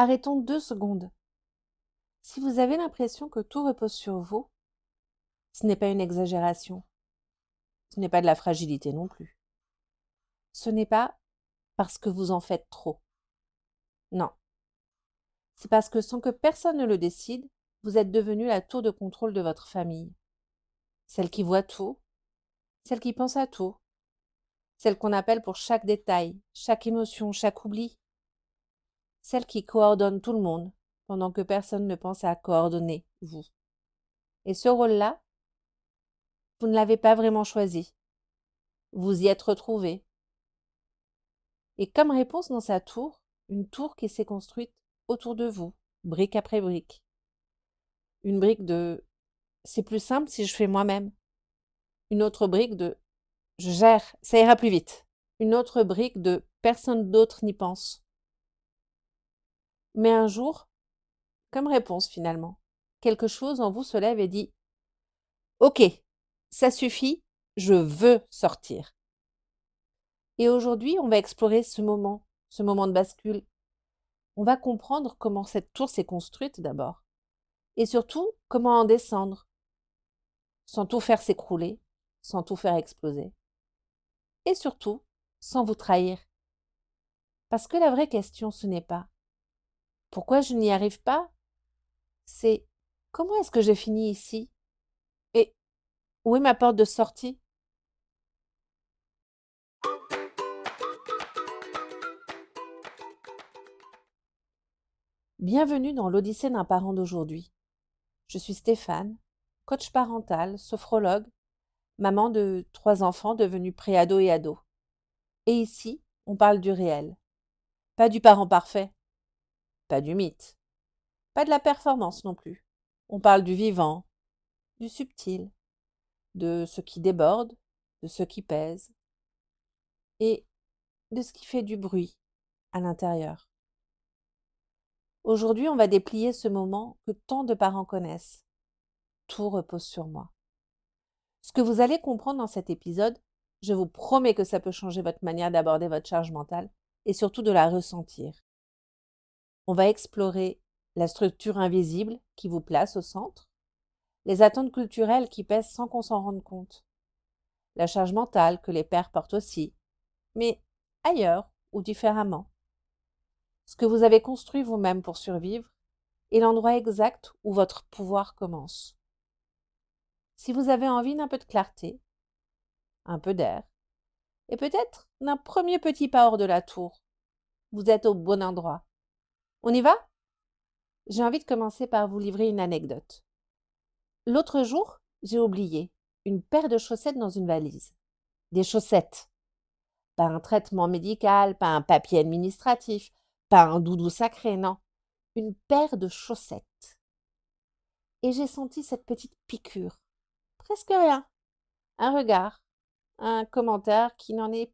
Arrêtons 2 secondes. Si vous avez l'impression que tout repose sur vous, ce n'est pas une exagération. Ce n'est pas de la fragilité non plus. Ce n'est pas parce que vous en faites trop. Non. C'est parce que sans que personne ne le décide, vous êtes devenue la tour de contrôle de votre famille. Celle qui voit tout, celle qui pense à tout, celle qu'on appelle pour chaque détail, chaque émotion, chaque oubli, celle qui coordonne tout le monde pendant que personne ne pense à coordonner vous. Et ce rôle-là, vous ne l'avez pas vraiment choisi. Vous y êtes retrouvé. Et comme réponse dans sa tour, une tour qui s'est construite autour de vous, brique après brique. Une brique de c'est plus simple si je fais moi-même. Une autre brique de je gère, ça ira plus vite. Une autre brique de personne d'autre n'y pense. Mais un jour, comme réponse finalement, quelque chose en vous se lève et dit ok, ça suffit, je veux sortir. Et aujourd'hui, on va explorer ce moment de bascule. On va comprendre comment cette tour s'est construite d'abord. Et surtout, comment en descendre, sans tout faire s'écrouler, sans tout faire exploser. Et surtout, sans vous trahir. Parce que la vraie question, ce n'est pas pourquoi je n'y arrive pas, c'est comment est-ce que j'ai fini ici et où est ma porte de sortie. Bienvenue dans l'Odyssée d'un parent d'aujourd'hui. Je suis Stéphane, coach parental, sophrologue, maman de 3 enfants devenus pré-ados et ados. Et ici, on parle du réel. Pas du parent parfait, pas du mythe, pas de la performance non plus. On parle du vivant, du subtil, de ce qui déborde, de ce qui pèse et de ce qui fait du bruit à l'intérieur. Aujourd'hui, on va déplier ce moment que tant de parents connaissent. Tout repose sur moi. Ce que vous allez comprendre dans cet épisode, je vous promets que ça peut changer votre manière d'aborder votre charge mentale et surtout de la ressentir. On va explorer la structure invisible qui vous place au centre, les attentes culturelles qui pèsent sans qu'on s'en rende compte, la charge mentale que les pères portent aussi, mais ailleurs ou différemment, ce que vous avez construit vous-même pour survivre et l'endroit exact où votre pouvoir commence. Si vous avez envie d'un peu de clarté, un peu d'air, et peut-être d'un premier petit pas hors de la tour, vous êtes au bon endroit. On y va? J'ai envie de commencer par vous livrer une anecdote. L'autre jour, j'ai oublié une paire de chaussettes dans une valise. Des chaussettes. Pas un traitement médical, pas un papier administratif, pas un doudou sacré, non. Une paire de chaussettes. Et j'ai senti cette petite piqûre. Presque rien. Un regard, un commentaire qui n'en est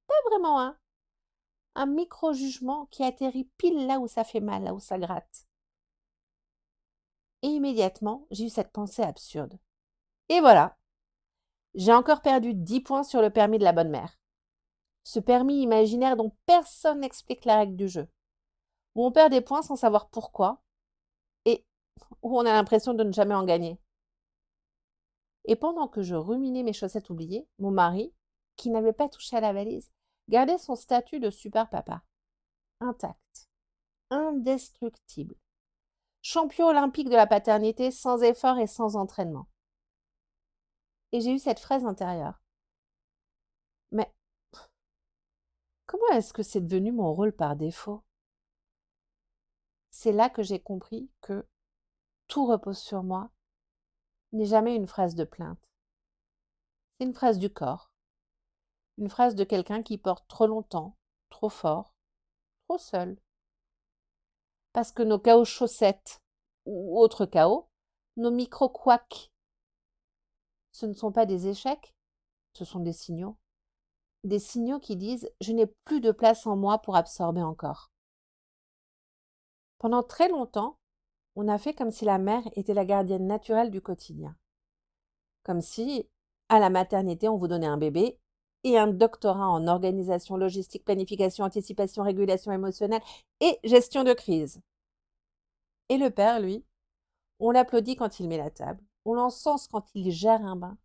pas vraiment un micro-jugement qui atterrit pile là où ça fait mal, là où ça gratte. Et immédiatement, j'ai eu cette pensée absurde. Et voilà, j'ai encore perdu 10 points sur le permis de la bonne mère. Ce permis imaginaire dont personne n'explique la règle du jeu, où on perd des points sans savoir pourquoi, et où on a l'impression de ne jamais en gagner. Et pendant que je ruminais mes chaussettes oubliées, mon mari, qui n'avait pas touché à la valise, gardait son statut de super papa, intact, indestructible, champion olympique de la paternité sans effort et sans entraînement. Et j'ai eu cette phrase intérieure. Mais comment est-ce que c'est devenu mon rôle par défaut? C'est là que j'ai compris que tout repose sur moi n'est jamais une phrase de plainte. C'est une phrase du corps, une phrase de quelqu'un qui porte trop longtemps, trop fort, trop seul. Parce que nos chaos chaussettes ou autres chaos, nos micro-couacs, ce ne sont pas des échecs, ce sont des signaux. Des signaux qui disent « je n'ai plus de place en moi pour absorber encore ». Pendant très longtemps, on a fait comme si la mère était la gardienne naturelle du quotidien. Comme si, à la maternité, on vous donnait un bébé et un doctorat en organisation, logistique, planification, anticipation, régulation émotionnelle et gestion de crise. Et le père, lui, on l'applaudit quand il met la table, on l'encense quand il gère un bain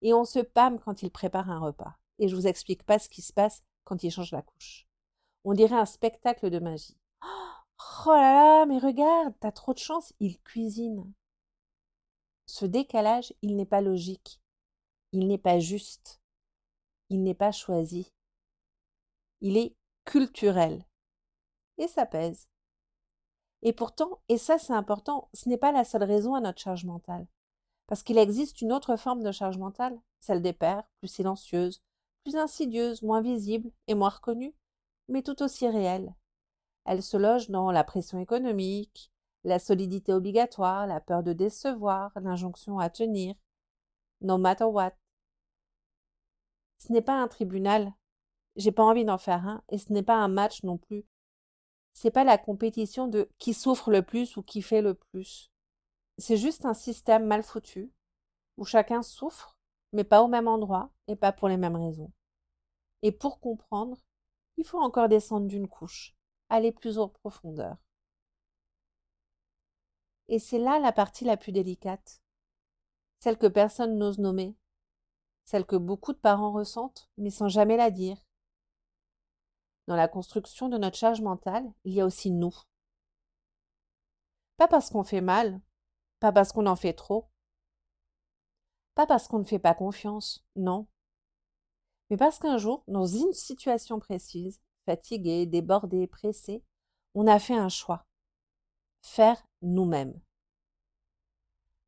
et on se pâme quand il prépare un repas. Et je vous explique pas ce qui se passe quand il change la couche. On dirait un spectacle de magie. Oh là là, mais regarde, t'as trop de chance, il cuisine. Ce décalage, il n'est pas logique, il n'est pas juste, il n'est pas choisi, il est culturel. Et ça pèse. Et pourtant, et ça c'est important, ce n'est pas la seule raison à notre charge mentale. Parce qu'il existe une autre forme de charge mentale, celle des pères, plus silencieuse, plus insidieuse, moins visible et moins reconnue, mais tout aussi réelle. Elle se loge dans la pression économique, la solidité obligatoire, la peur de décevoir, l'injonction à tenir, no matter what. Ce n'est pas un tribunal, j'ai pas envie d'en faire un, et ce n'est pas un match non plus. C'est pas la compétition de qui souffre le plus ou qui fait le plus. C'est juste un système mal foutu, où chacun souffre, mais pas au même endroit et pas pour les mêmes raisons. Et pour comprendre, il faut encore descendre d'une couche, aller plus en profondeur. Et c'est là la partie la plus délicate, celle que personne n'ose nommer, celle que beaucoup de parents ressentent, mais sans jamais la dire. Dans la construction de notre charge mentale, il y a aussi nous. Pas parce qu'on fait mal, pas parce qu'on en fait trop, pas parce qu'on ne fait pas confiance, non, mais parce qu'un jour, dans une situation précise, fatigué, débordé, pressé, on a fait un choix, faire nous-mêmes.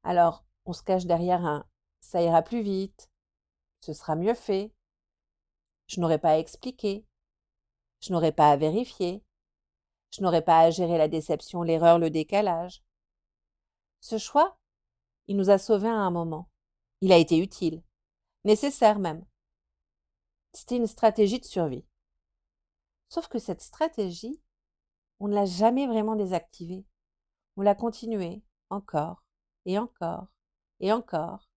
Alors, on se cache derrière un ça ira plus vite, ce sera mieux fait, je n'aurai pas à expliquer, je n'aurai pas à vérifier, je n'aurai pas à gérer la déception, l'erreur, le décalage. Ce choix, il nous a sauvés à un moment. Il a été utile, nécessaire même. C'était une stratégie de survie. Sauf que cette stratégie, on ne l'a jamais vraiment désactivée. On l'a continuée encore et encore et encore.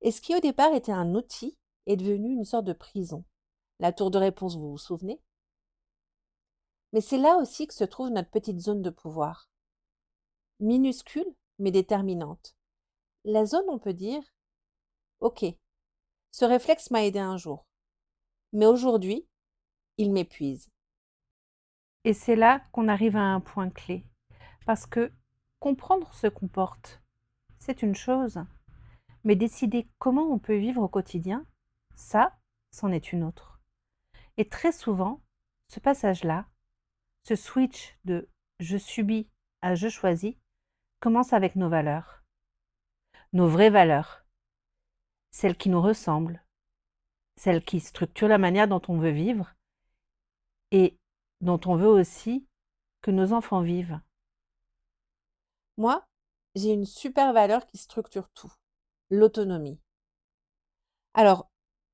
Et ce qui au départ était un outil est devenu une sorte de prison. La tour de réponse, vous vous souvenez? Mais c'est là aussi que se trouve notre petite zone de pouvoir. Minuscule, mais déterminante. La zone, on peut dire, ok, ce réflexe m'a aidé un jour, mais aujourd'hui, il m'épuise. Et c'est là qu'on arrive à un point clé. Parce que comprendre ce qu'on porte, c'est une chose, mais décider comment on peut vivre au quotidien, ça, c'en est une autre. Et très souvent, ce passage-là, ce switch de je subis à je choisis, commence avec nos valeurs. Nos vraies valeurs. Celles qui nous ressemblent. Celles qui structurent la manière dont on veut vivre et dont on veut aussi que nos enfants vivent. Moi, j'ai une super valeur qui structure tout, l'autonomie. Alors,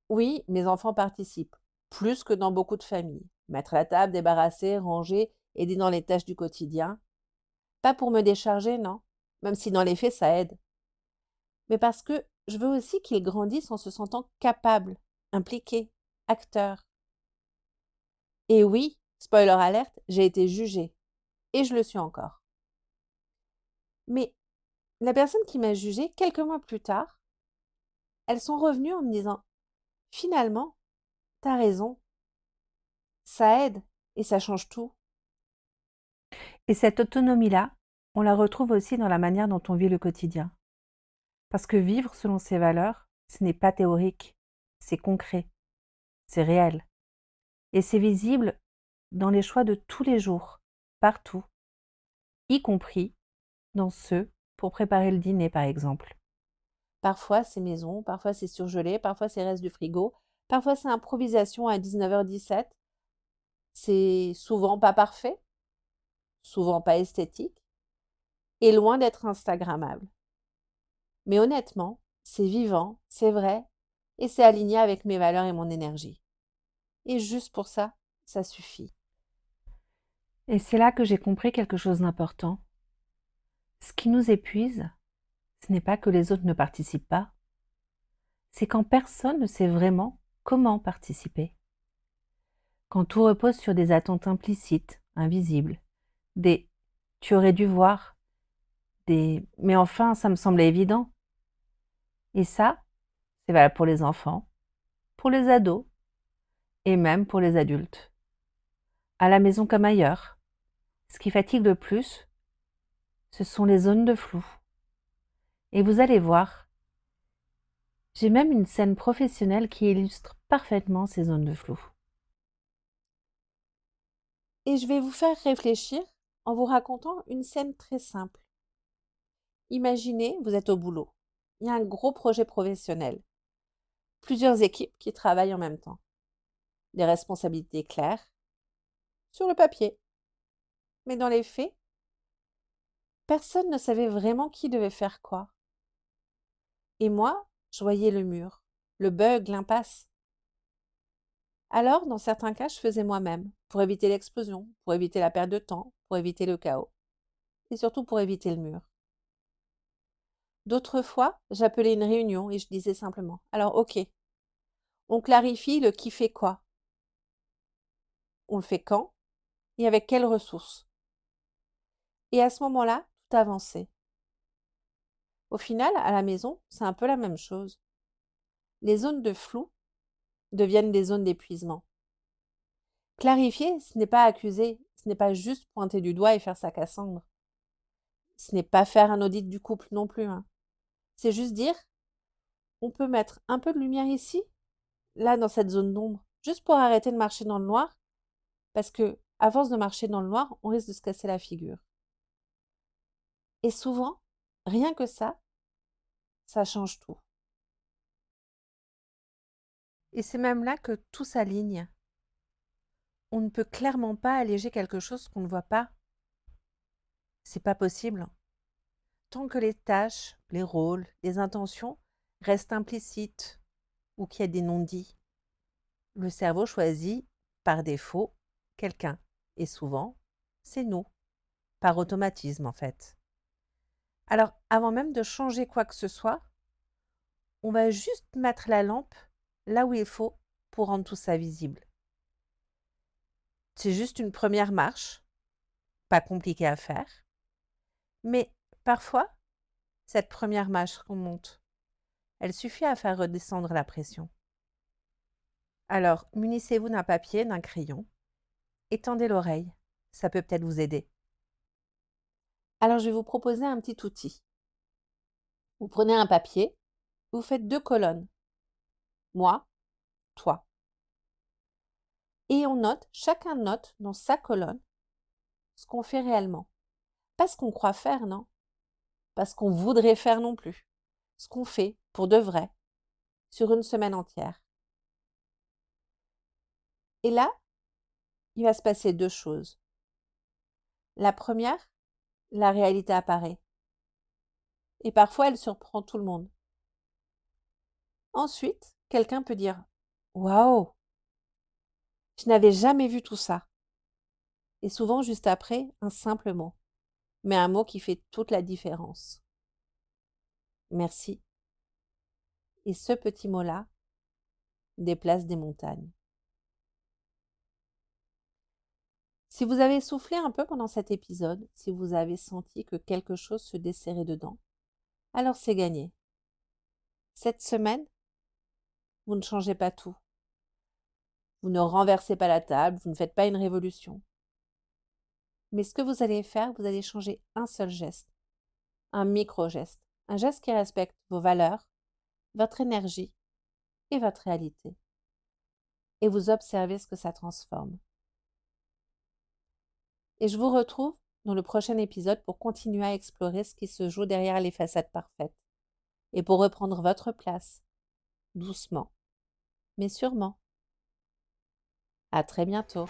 oui, mes enfants participent, plus que dans beaucoup de familles. Mettre la table, débarrasser, ranger, aider dans les tâches du quotidien. Pas pour me décharger, non, même si dans les faits ça aide. Mais parce que je veux aussi qu'ils grandissent en se sentant capables, impliqués, acteurs. Et oui, spoiler alerte, j'ai été jugée. Et je le suis encore. Mais la personne qui m'a jugée, quelques mois plus tard, elles sont revenues en me disant finalement, t'as raison, ça aide et ça change tout. Et cette autonomie-là, on la retrouve aussi dans la manière dont on vit le quotidien. Parce que vivre selon ses valeurs, ce n'est pas théorique, c'est concret, c'est réel. Et c'est visible dans les choix de tous les jours, partout, y compris dans ceux pour préparer le dîner par exemple. Parfois c'est maison, parfois c'est surgelé, parfois c'est reste du frigo, parfois c'est improvisation à 19h17. C'est souvent pas parfait, souvent pas esthétique, et loin d'être instagrammable. Mais honnêtement, c'est vivant, c'est vrai, et c'est aligné avec mes valeurs et mon énergie. Et juste pour ça, ça suffit. Et c'est là que j'ai compris quelque chose d'important. Ce qui nous épuise, ce n'est pas que les autres ne participent pas, c'est quand personne ne sait vraiment comment participer. Quand tout repose sur des attentes implicites, invisibles, des tu aurais dû voir, des mais enfin, ça me semblait évident. Et ça, c'est valable pour les enfants, pour les ados et même pour les adultes. À la maison comme ailleurs, ce qui fatigue le plus, ce sont les zones de flou. Et vous allez voir, j'ai même une scène professionnelle qui illustre parfaitement ces zones de flou. Et je vais vous faire réfléchir en vous racontant une scène très simple. Imaginez, vous êtes au boulot. Il y a un gros projet professionnel. Plusieurs équipes qui travaillent en même temps. Des responsabilités claires sur le papier. Mais dans les faits, personne ne savait vraiment qui devait faire quoi. Et moi, je voyais le mur, le bug, l'impasse. Alors, dans certains cas, je faisais moi-même, pour éviter l'explosion, pour éviter la perte de temps, pour éviter le chaos, et surtout pour éviter le mur. D'autres fois, j'appelais une réunion et je disais simplement, alors ok, on clarifie le qui fait quoi. On le fait quand et avec quelles ressources. Et à ce moment-là, tout avançait. Au final, à la maison, c'est un peu la même chose. Les zones de flou deviennent des zones d'épuisement. Clarifier, ce n'est pas accuser, ce n'est pas juste pointer du doigt et faire sa Cassandre. Ce n'est pas faire un audit du couple non plus, hein. C'est juste dire, on peut mettre un peu de lumière ici, là dans cette zone d'ombre, juste pour arrêter de marcher dans le noir, parce que à force de marcher dans le noir, on risque de se casser la figure. Et souvent, rien que ça change tout. Et c'est même là que tout s'aligne. On ne peut clairement pas alléger quelque chose qu'on ne voit pas. C'est pas possible. Tant que les tâches, les rôles, les intentions restent implicites ou qu'il y a des non-dits, le cerveau choisit par défaut quelqu'un. Et souvent, c'est nous, par automatisme en fait. Alors, avant même de changer quoi que ce soit, on va juste mettre la lampe là où il faut pour rendre tout ça visible. C'est juste une première marche, pas compliquée à faire, mais parfois, cette première marche qu'on monte, elle suffit à faire redescendre la pression. Alors, munissez-vous d'un papier, d'un crayon, et tendez l'oreille, ça peut peut-être vous aider. Alors, je vais vous proposer un petit outil. Vous prenez un papier, vous faites 2 colonnes. Moi, toi. Et on note, chacun note dans sa colonne ce qu'on fait réellement. Pas ce qu'on croit faire, non. Pas ce qu'on voudrait faire non plus. Ce qu'on fait pour de vrai, sur une semaine entière. Et là, il va se passer 2 choses. La première, la réalité apparaît. Et parfois, elle surprend tout le monde. Ensuite, quelqu'un peut dire: «Waouh! Je n'avais jamais vu tout ça». Et souvent, juste après, un simple mot. Mais un mot qui fait toute la différence. Merci. Et ce petit mot-là déplace des montagnes. Si vous avez soufflé un peu pendant cet épisode, si vous avez senti que quelque chose se desserrait dedans, alors c'est gagné. Cette semaine, vous ne changez pas tout. Vous ne renversez pas la table, vous ne faites pas une révolution. Mais ce que vous allez faire, vous allez changer un seul geste, un micro-geste, un geste qui respecte vos valeurs, votre énergie et votre réalité. Et vous observez ce que ça transforme. Et je vous retrouve dans le prochain épisode pour continuer à explorer ce qui se joue derrière les façades parfaites et pour reprendre votre place, doucement, mais sûrement. À très bientôt.